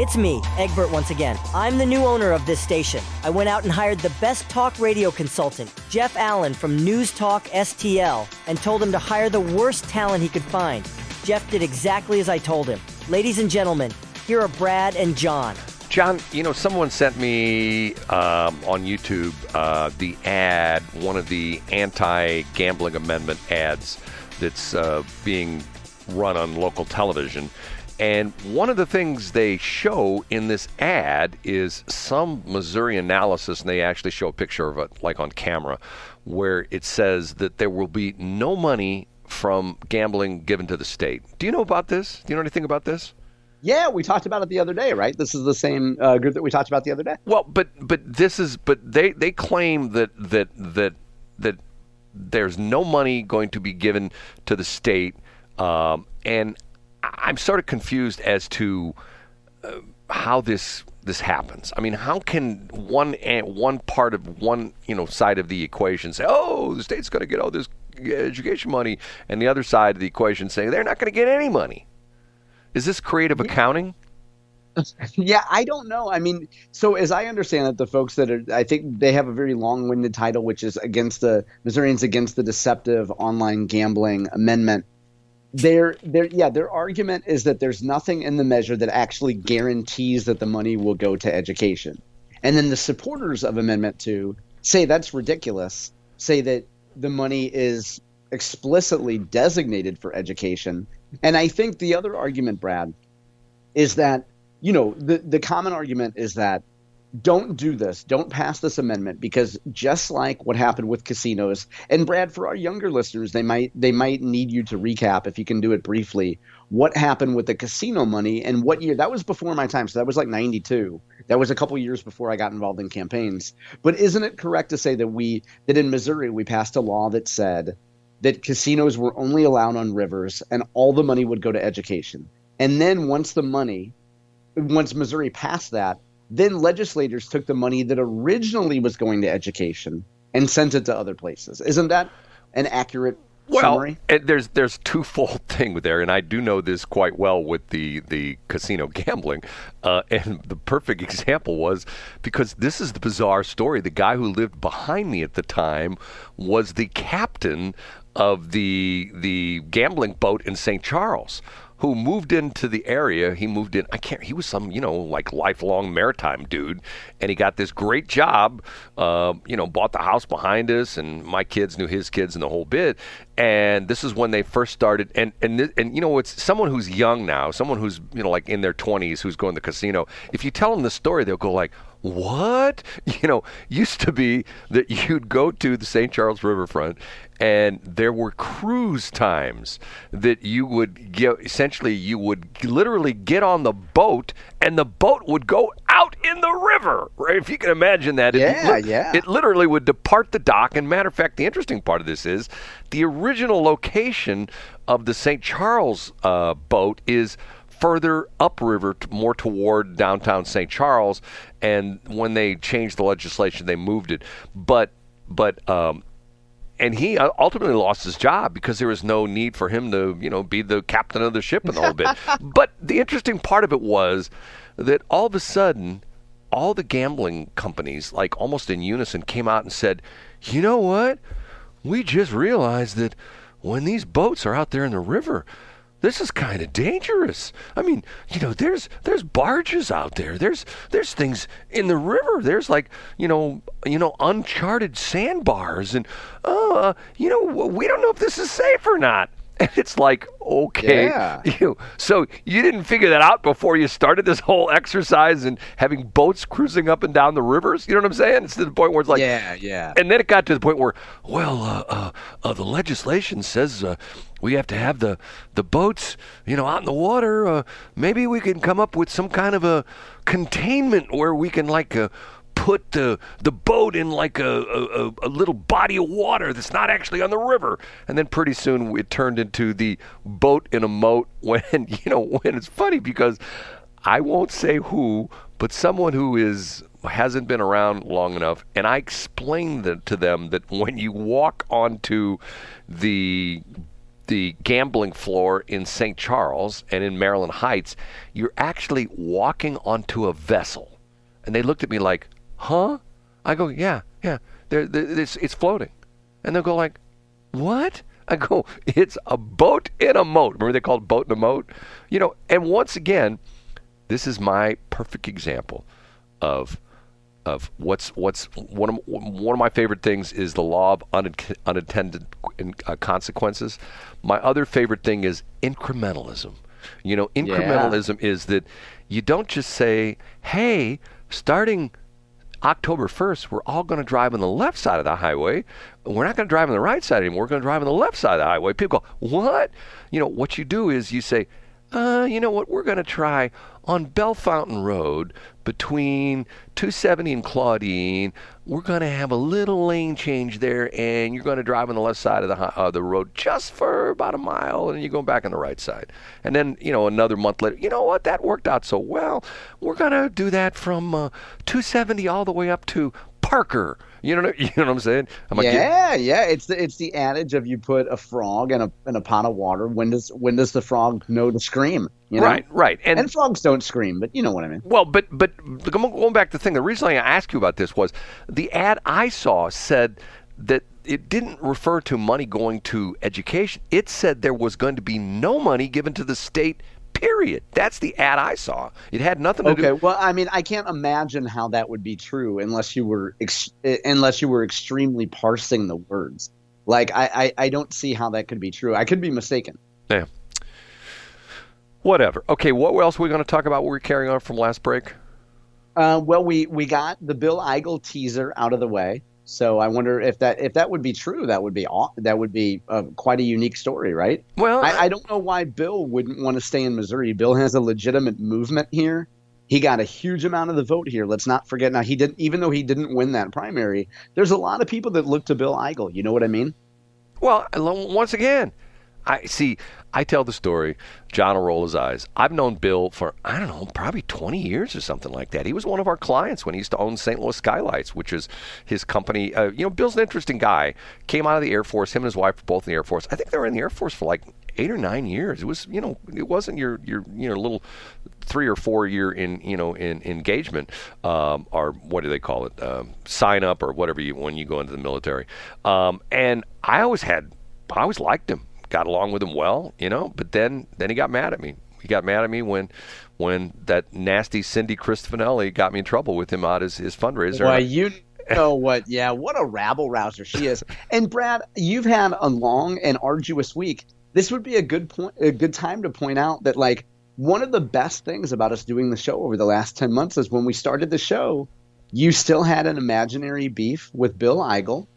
It's me, Egbert, once again. I'm the new owner of this station. I went out and hired the best talk radio consultant, Jeff Allen from News Talk STL, and told him to hire the worst talent he could find. Jeff did exactly as I told him. Ladies and gentlemen, here are Brad and John. John, someone sent me on YouTube the ad, one of the anti-gambling amendment ads that's being run on local television. And one of the things they show in this ad is some Missouri analysis, and they actually show a picture of it, like on camera, where it says that there will be no money from gambling given to the state. Do you know about this? Do you know anything about this? Yeah, we talked about it the other day, right? This is the same group that we talked about the other day. Well, but they claim that there's no money going to be given to the state, and I'm sort of confused as to how this happens. I mean, how can one part of one side of the equation say, "Oh, the state's going to get all this education money," and the other side of the equation saying they're not going to get any money? Is this creative accounting? Yeah, I don't know. I mean, so as I understand it, the folks that are, I think they have a very long-winded title, which is Missourians Against the Deceptive Online Gambling Amendment. Their argument is that there's nothing in the measure that actually guarantees that the money will go to education. And then the supporters of Amendment 2 say that's ridiculous, say that the money is explicitly designated for education. And I think the other argument, Brad, is that, the common argument is that don't do this, don't pass this amendment, because just like what happened with casinos, and Brad, for our younger listeners, they might need you to recap, if you can do it briefly, what happened with the casino money and what year. That was before my time, so that was like 92. That was a couple years before I got involved in campaigns. But isn't it correct to say that in Missouri we passed a law that said that casinos were only allowed on rivers and all the money would go to education? And then once Missouri passed that, then legislators took the money that originally was going to education and sent it to other places. Isn't that an accurate summary? Well, there's twofold thing there, and I do know this quite well with the casino gambling. And the perfect example was, because this is the bizarre story, the guy who lived behind me at the time was the captain of the gambling boat in St. Charles, who moved into the area. He was some, like lifelong maritime dude. And he got this great job, bought the house behind us, and my kids knew his kids and the whole bit. And this is when they first started. And it's someone who's young now, someone who's, like in their 20s, who's going to the casino. If you tell them the story, they'll go like, what? Used to be that you'd go to the St. Charles riverfront and there were cruise times that you would you would literally get on the boat and the boat would go out in the river, right? If you can imagine that. It literally would depart the dock. And matter of fact, the interesting part of this is the original location of the St. Charles boat is further upriver, more toward downtown St. Charles, and when they changed the legislation, they moved it. And he ultimately lost his job because there was no need for him to, be the captain of the ship and the whole bit. But the interesting part of it was that all of a sudden, all the gambling companies, like almost in unison, came out and said, you know what? We just realized that when these boats are out there in the river, this is kind of dangerous. I mean, there's barges out there. There's things in the river. There's like, uncharted sandbars, and we don't know if this is safe or not. And it's like, okay, yeah. So you didn't figure that out before you started this whole exercise and having boats cruising up and down the rivers. You know what I'm saying? It's to the point where it's like, yeah. And then it got to the point where, the legislation says we have to have the boats, out in the water. Maybe we can come up with some kind of a containment where we can put the boat in like a little body of water that's not actually on the river. And then pretty soon it turned into the boat in a moat when it's funny because I won't say who, but someone who hasn't been around long enough, and I explained to them that when you walk onto the the gambling floor in St. Charles and in Maryland Heights, you're actually walking onto a vessel. And they looked at me like, huh? I go, yeah. It's floating. And they'll go like, what? I go, it's a boat in a moat. Remember they called boat in a moat? And once again, this is my perfect example of what's one of my favorite things is the law of unintended consequences. My other favorite thing is incrementalism. Incrementalism is that you don't just say, hey, starting October 1st, we're all going to drive on the left side of the highway. We're not going to drive on the right side anymore. We're going to drive on the left side of the highway. People go, what? What you do is you say, you know what, we're going to try on Bell Fountain Road between 270 and Claudine. We're going to have a little lane change there, and you're going to drive on the left side of the road just for about a mile, and you're going back on the right side. And then, another month later, you know what, that worked out so well. We're going to do that from 270 all the way up to Parker. You know what I'm saying? Yeah. It's the adage of you put a frog in a pot of water. When does the frog know to scream? Right. And frogs don't scream, but you know what I mean. Well, but going back to the thing, the reason I asked you about this was the ad I saw said that it didn't refer to money going to education. It said there was going to be no money given to the state. Period. That's the ad I saw. It had nothing to do. Okay. Well, I mean, I can't imagine how that would be true unless you were extremely parsing the words. Like, I don't see how that could be true. I could be mistaken. Yeah. Whatever. Okay. What else are we going to talk about? What we're carrying on from last break? Well, we got the Bill Eigel teaser out of the way. So I wonder if that would be true. That would be quite a unique story, right? Well, I don't know why Bill wouldn't want to stay in Missouri. Bill has a legitimate movement here. He got a huge amount of the vote here. Let's not forget. Now even though he didn't win that primary, there's a lot of people that look to Bill Eigel. You know what I mean? Well, once again, I tell the story. John will roll his eyes. I've known Bill for, I don't know, probably 20 years or something like that. He was one of our clients when he used to own St. Louis Skylights, which is his company. Bill's an interesting guy. Came out of the Air Force. Him and his wife were both in the Air Force. I think they were in the Air Force for like 8 or 9 years. It was, it wasn't your little 3 or 4 year in engagement, or what do they call it? Sign up or whatever when you go into the military. And I always liked him. Got along with him well, but then he got mad at me. He got mad at me when that nasty Cindy Cristofanelli got me in trouble with him out his fundraiser. Well, you know what? Yeah, what a rabble rouser she is. And Brad, you've had a long and arduous week. This would be a good time to point out that, like, one of the best things about us doing the show over the last 10 months is when we started the show, you still had an imaginary beef with Bill Eigel.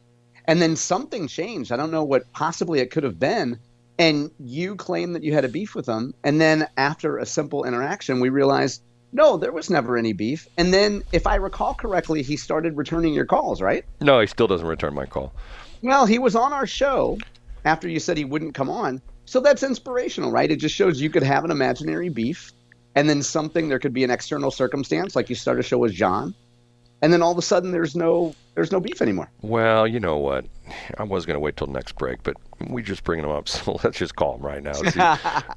And then something changed. I don't know what possibly it could have been. And you claimed that you had a beef with him. And then after a simple interaction, we realized, no, there was never any beef. And then, if I recall correctly, he started returning your calls, right? No, he still doesn't return my call. Well, he was on our show after you said he wouldn't come on. So that's inspirational, right? It just shows you could have an imaginary beef. And then there could be an external circumstance, like you start a show with John. And then all of a sudden there's no beef anymore. Well, you know what? I was going to wait till next break, but we just bringing them up, so let's just call them right now.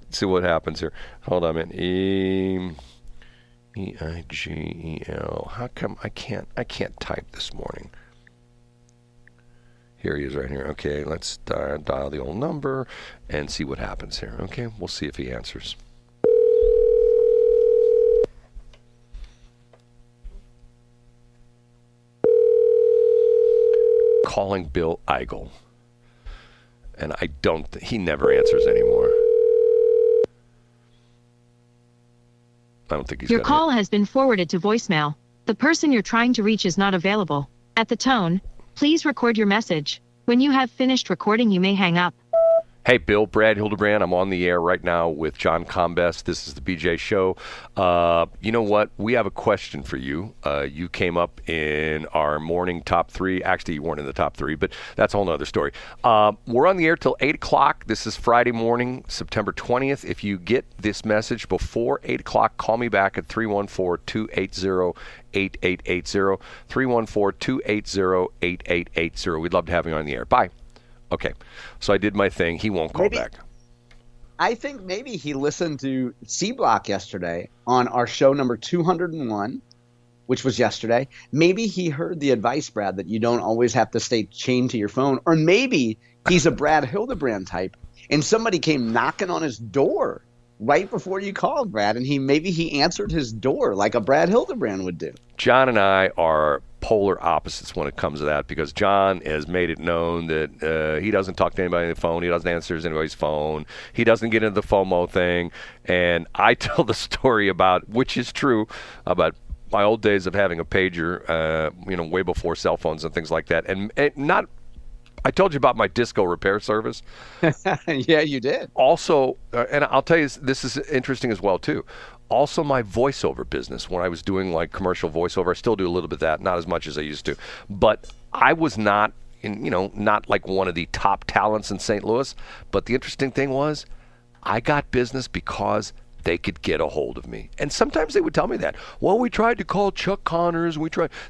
See what happens here. Hold on a minute. Eigel. How come I can't type this morning? Here he is right here. Okay, let's dial the old number and see what happens here. Okay, we'll see if he answers. Calling Bill Eigel, and he never answers anymore. I don't think he's Your call has been forwarded to voicemail. The person you're trying to reach is not available. At the tone, please record your message. When you have finished recording, you may hang up. Hey, Bill, Brad Hildebrand, I'm on the air right now with John Combest. This is the BJ Show. You know what? We have a question for you. You came up in our morning top 3. Actually, you weren't in the top 3, but that's a whole other story. We're on the air till 8 o'clock. This is Friday morning, September 20th. If you get this message before 8 o'clock, call me back at 314-280-8880. 314-280-8880. We'd love to have you on the air. Bye. Okay, so I did my thing. He won't call back. I think maybe he listened to C Block yesterday on our show number 201, which was yesterday. Maybe he heard the advice, Brad, that you don't always have to stay chained to your phone. Or maybe he's a Brad Hildebrand type, and somebody came knocking on his door right before you called, Brad, and maybe he answered his door like a Brad Hildebrand would do. John and I are polar opposites when it comes to that, because John has made it known that he doesn't talk to anybody on the phone. He doesn't answer anybody's phone. He doesn't get into the FOMO thing. And I tell the story about, which is true, about my old days of having a pager, way before cell phones and things like that. And not, I told you about my disco repair service. Yeah, you did. Also, and I'll tell you, this is interesting as well, too. Also, my voiceover business, when I was doing like commercial voiceover, I still do a little bit of that, not as much as I used to. But I was not, not like one of the top talents in St. Louis. But the interesting thing was, I got business because they could get a hold of me. And sometimes they would tell me that. Well, we tried to call Chuck Connors.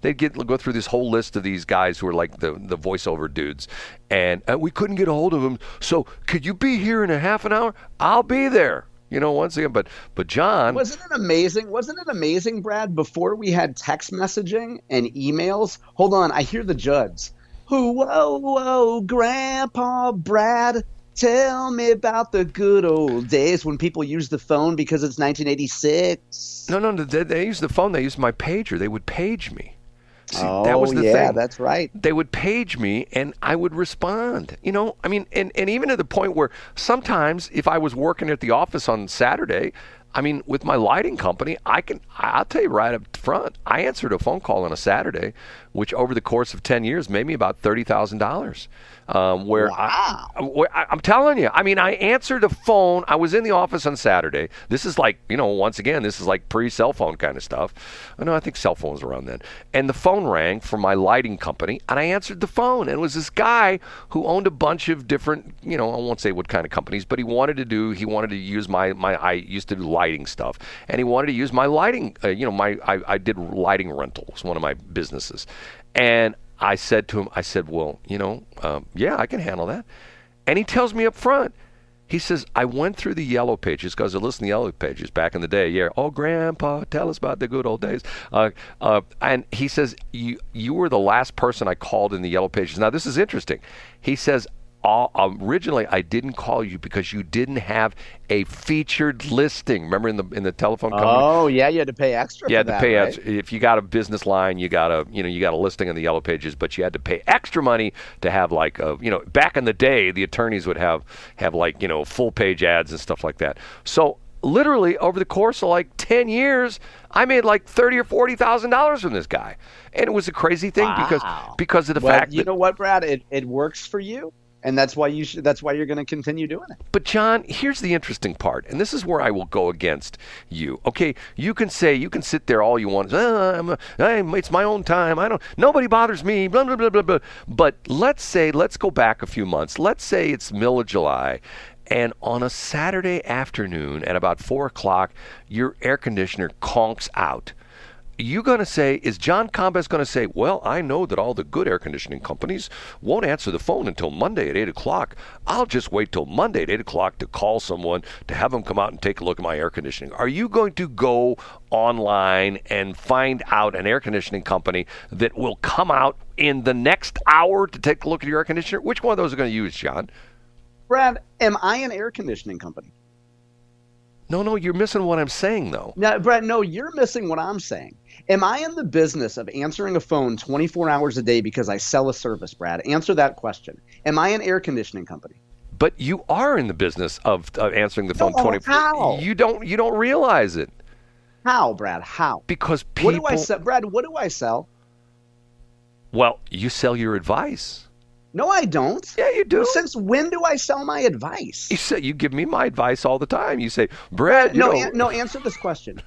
They'd go through this whole list of these guys who are like the voiceover dudes. And we couldn't get a hold of them. So could you be here in a half an hour? I'll be there. Once again, but John. Wasn't it amazing? Wasn't it amazing, Brad, before we had text messaging and emails? Hold on, I hear the Judds. Whoa, Grandpa Brad, tell me about the good old days when people used the phone because it's 1986. No, they used the phone. They used my pager. They would page me. See, oh, that was the yeah, thing. That's right. They would page me, and I would respond. And even to the point where sometimes if I was working at the office on Saturday, with my lighting company, I'll tell you right up front, I answered a phone call on a Saturday, which over the course of 10 years made me about $30,000. Wow. I'm telling you, I answered a phone. I was in the office on Saturday. This is like, once again, this is like pre-cell phone kind of stuff. I think cell phones were around then. And the phone rang from my lighting company, and I answered the phone. And it was this guy who owned a bunch of different, I won't say what kind of companies, but he wanted to use I used to do lighting stuff, and he wanted to use my lighting, I did lighting rentals, one of my businesses. And I said to him, well, yeah, I can handle that. And he tells me up front, he says, I went through the Yellow Pages, because I listened to the Yellow Pages back in the day. Yeah, oh, Grandpa, tell us about the good old days. And he says, you were the last person I called in the Yellow Pages. Now, this is interesting. He says, originally, I didn't call you because you didn't have a featured listing. Remember in the telephone company? Oh yeah, you had to pay extra. You had to pay right? extra. If you got a business line, you got a listing in the Yellow Pages, but you had to pay extra money to have like back in the day, the attorneys would have like full page ads and stuff like that. So literally over the course of like 10 years, I made like $30,000 or $40,000 from this guy, and it was a crazy thing because of the fact that, you know what, Brad, it works for you. And that's why you're going to continue doing it. But John, here's the interesting part, and this is where I will go against you. Okay, you can sit there all you want. It's my own time. Nobody bothers me. Blah blah blah blah blah. But let's go back a few months. Let's say it's middle of July, and on a Saturday afternoon at about 4:00, your air conditioner conks out. Is John Combest going to say, well, I know that all the good air conditioning companies won't answer the phone until Monday at 8 o'clock. I'll just wait till Monday at 8 o'clock to call someone to have them come out and take a look at my air conditioning. Are you going to go online and find out an air conditioning company that will come out in the next hour to take a look at your air conditioner? Which one of those are going to use, John? Brad, am I an air conditioning company? No, you're missing what I'm saying, though. No, Brad, no, you're missing what I'm saying. Am I in the business of answering a phone 24 hours a day because I sell a service, Brad? Answer that question. Am I an air conditioning company? But you are in the business of answering the phone 24. How? You don't realize it. How, Brad? How? Because people. What do I sell, Brad? What do I sell? Well, you sell your advice. No, I don't. Yeah, you do. Since when do I sell my advice? You give me my advice all the time. You say, Brad, no, answer this question.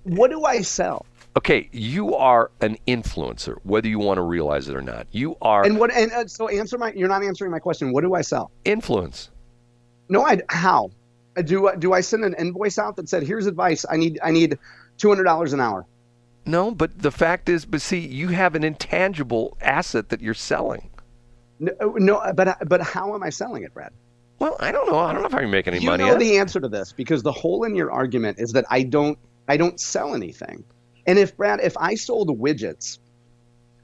What do I sell? Okay, you are an influencer, whether you want to realize it or not. You are. So you're not answering my question. What do I sell? Influence. No, how? Do I send an invoice out that said, here's advice. I need $200 an hour. No, but the fact is, see, you have an intangible asset that you're selling. No, but how am I selling it, Brad? Well, I don't know. I don't know if I can make any money. You know the answer to this, because the hole in your argument is that I don't sell anything. And if I sold widgets,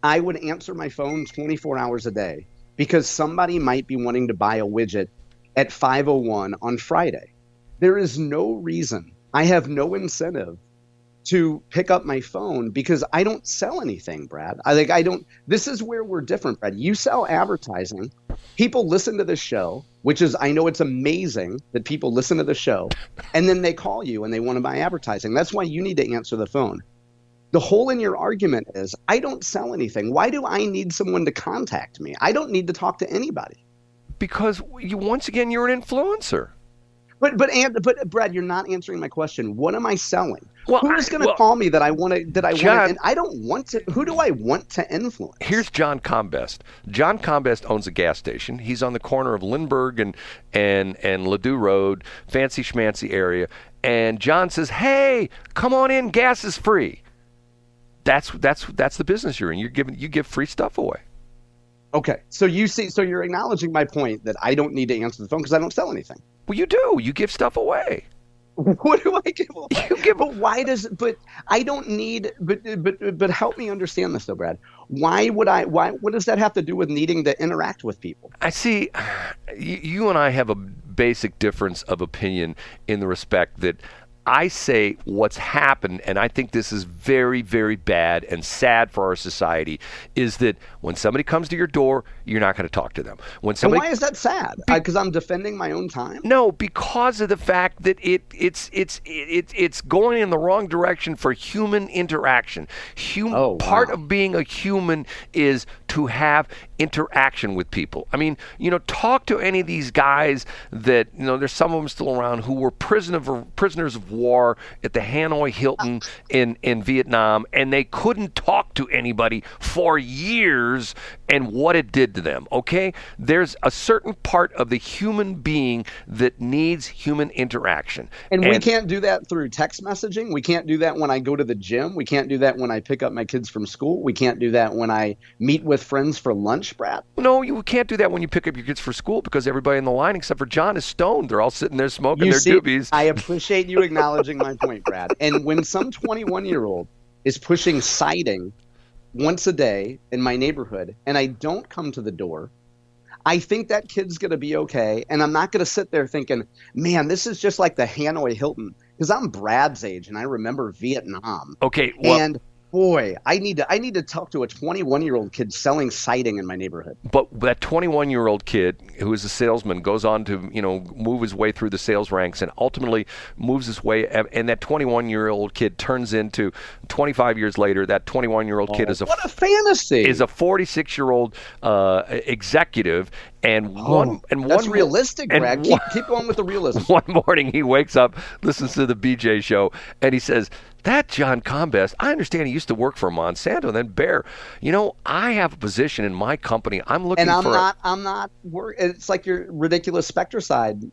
I would answer my phone 24 hours a day because somebody might be wanting to buy a widget at 5:01 on Friday. There is no reason. I have no incentive to pick up my phone because I don't sell anything, Brad. This is where we're different, Brad. You sell advertising. People listen to the show, which is, I know it's amazing that people listen to the show, and then they call you and they want to buy advertising. That's why you need to answer the phone. The hole in your argument is I don't sell anything. Why do I need someone to contact me? I don't need to talk to anybody. Because once again, you're an influencer. But Brad, you're not answering my question. What am I selling? Well, who is going to call me that I want to? John, and I don't want to. Who do I want to influence? Here's John Combest. John Combest owns a gas station. He's on the corner of Lindbergh and Ladue Road, fancy schmancy area. And John says, "Hey, come on in. Gas is free." That's the business you're in. You give free stuff away. Okay, so you're acknowledging my point that I don't need to answer the phone because I don't sell anything. Well, you do. You give stuff away. What do I give away? You give. But why does? But I don't need. But help me understand this, though, Brad. Why would I? Why? What does that have to do with needing to interact with people? I see. You and I have a basic difference of opinion in the respect that I say what's happened, and I think this is very, very bad and sad for our society, is that when somebody comes to your door, you're not going to talk to them. And why is that sad? Because I'm defending my own time? No, because of the fact that it's going in the wrong direction for human interaction. Part of being a human is to have interaction with people. I mean, talk to any of these guys that, there's some of them still around who were prisoners of war at the Hanoi Hilton in Vietnam, and they couldn't talk to anybody for years, and what it did to them, okay? There's a certain part of the human being that needs human interaction. And we can't do that through text messaging. We can't do that when I go to the gym. We can't do that when I pick up my kids from school. We can't do that when I meet with friends for lunch, Brad. No, you can't do that when you pick up your kids for school because everybody in the line except for John is stoned. They're all sitting there smoking their doobies. I appreciate you acknowledging my point, Brad. And when some 21-year-old is pushing siding once a day in my neighborhood and I don't come to the door, I think that kid's going to be okay. And I'm not going to sit there thinking, man, this is just like the Hanoi Hilton. Because I'm Brad's age and I remember Vietnam. Okay. Well, and boy, I need to talk to a 21-year-old kid selling siding in my neighborhood. But that 21-year-old kid who is a salesman goes on to, move his way through the sales ranks and ultimately moves his way. And that 21-year-old kid turns into 25 years later. That 21-year-old kid is what a fantasy. Is a 46-year-old executive. That's realistic, Brad. Keep going with the realism. One morning he wakes up, listens to the BJ show, and he says, "That John Combest, I understand he used to work for Monsanto and then Bayer. I have a position in my company. I'm looking and for." I'm not. It's like your ridiculous Spectracide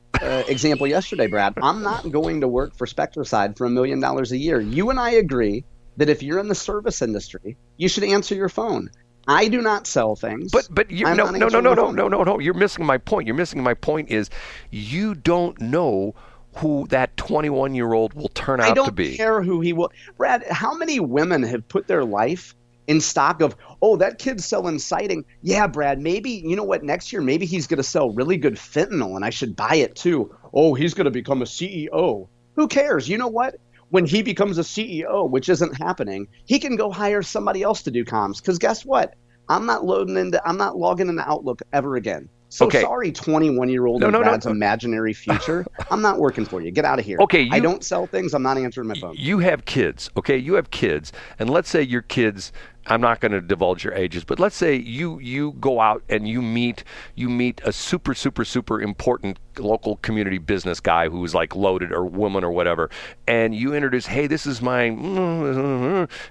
example yesterday, Brad. I'm not going to work for Spectracide for $1 million a year. You and I agree that if you're in the service industry, you should answer your phone. I do not sell things. But no. You're missing my point. My point is you don't know who that 21-year-old will turn out to be. I don't care who he will. Brad, how many women have put their life in stock of, that kid's selling siding. Yeah, Brad, maybe, next year, maybe he's going to sell really good fentanyl and I should buy it too. Oh, he's going to become a CEO. Who cares? You know what? When he becomes a CEO, which isn't happening, he can go hire somebody else to do comms. Because guess what? I'm not logging into Outlook ever again. So sorry, 21-year-old in Brad's imaginary future. I'm not working for you. Get out of here. Okay, I don't sell things. I'm not answering my phone. You have kids, okay? You have kids. And let's say your kids, I'm not going to divulge your ages, but let's say you go out and you meet a super, super, super important local community business guy who's like loaded or woman or whatever, and you introduce, hey, this is my,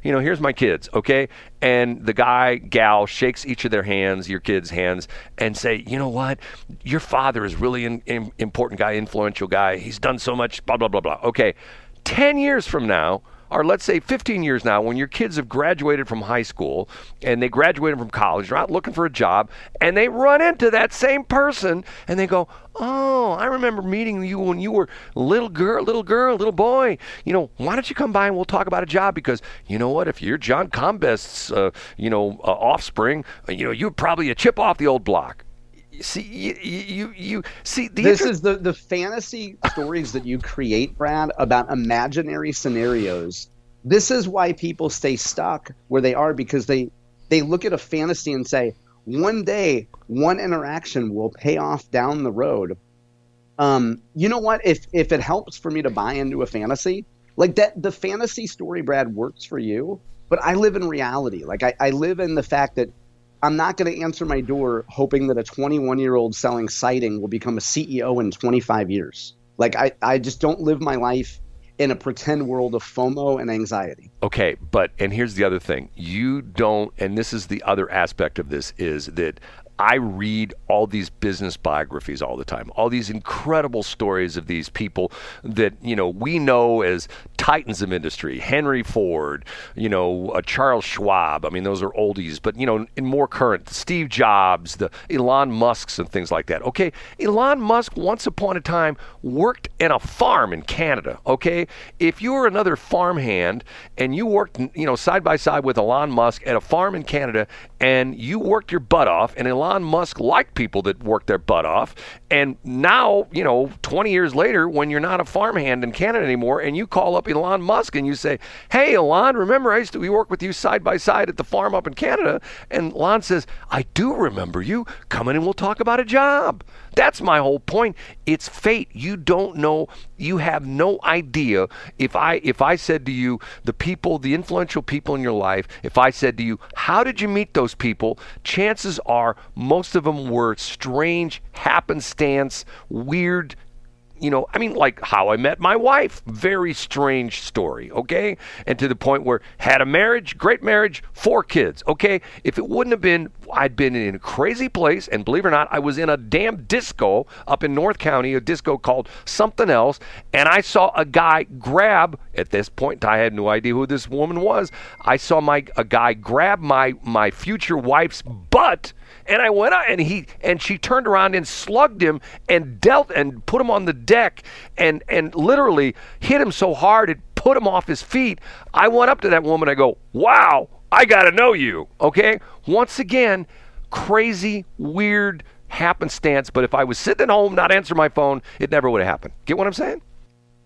here's my kids, okay? And the guy, gal shakes each of their hands, your kids' hands, and say, you know what? Your father is really an important guy, influential guy. He's done so much, blah, blah, blah, blah. Okay, 10 years from now, are, let's say, 15 years now, when your kids have graduated from high school and they graduated from college, they're out looking for a job, and they run into that same person and they go, oh, I remember meeting you when you were little girl, boy. Why don't you come by and we'll talk about a job? Because you know what? If you're John Combest's, offspring, you're probably a chip off the old block. See, you see. This is the fantasy stories that you create, Brad, about imaginary scenarios. This is why people stay stuck where they are, because they look at a fantasy and say, one day, one interaction will pay off down the road. You know what? If it helps for me to buy into a fantasy, like that, the fantasy story, Brad, works for you, but I live in reality. Like I live in the fact that I'm not going to answer my door hoping that a 21-year-old selling siding will become a CEO in 25 years. Like I just don't live my life in a pretend world of FOMO and anxiety. Okay, and here's the other thing. You don't, and this is the other aspect of this, is that I read all these business biographies all the time, all these incredible stories of these people that, we know as titans of industry, Henry Ford, Charles Schwab. I mean, those are oldies, but, in more current, Steve Jobs, the Elon Musks and things like that. Okay, Elon Musk once upon a time worked in a farm in Canada. Okay, if you were another farmhand and you worked, side by side with Elon Musk at a farm in Canada, and you worked your butt off, and Elon Musk liked people that worked their butt off, and now, 20 years later, when you're not a farmhand in Canada anymore, and you call up Elon Musk and you say, hey, Elon, remember we worked with you side by side at the farm up in Canada? And Elon says, I do remember you. Come in and we'll talk about a job. That's my whole point. It's fate. You don't know. You have no idea. If I said to you, the influential people in your life, if I said to you, how did you meet those people? Chances are most of them were strange, happenstance, weird, like how I met my wife. Very strange story, okay? And to the point where had a marriage, great marriage, 4 kids, okay? If it wouldn't have been, I'd been in a crazy place, and believe it or not, I was in a damn disco up in North County, a disco called Something Else, and I saw a guy grab, at this point, I had no idea who this woman was, I saw a guy grab my future wife's butt, and I went out, and she turned around and slugged him and dealt and put him on the deck and literally hit him so hard it put him off his feet. I went up to that woman. I go, wow, I got to know you. Okay. Once again, crazy, weird happenstance. But if I was sitting at home, not answering my phone, it never would have happened. Get what I'm saying?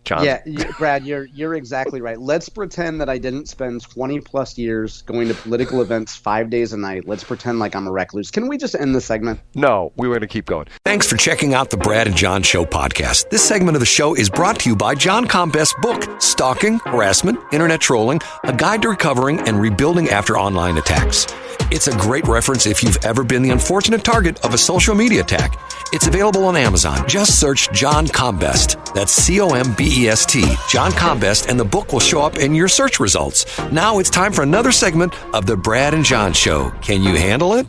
John? Yeah, Brad, you're exactly right. Let's pretend that I didn't spend 20 plus years going to political events 5 days a night. Let's pretend like I'm a recluse. Can we just end the segment? No, we were going to keep going. Thanks for checking out the Brad and John Show podcast. This segment of the show is brought to you by John Combest's book, Stalking, Harassment, Internet Trolling, A Guide to Recovering and Rebuilding After Online Attacks. It's a great reference if you've ever been the unfortunate target of a social media attack. It's available on Amazon. Just search John Combest. That's Combest, John Combest, and the book will show up in your search results. Now it's time for another segment of the Brad and John Show. Can you handle it?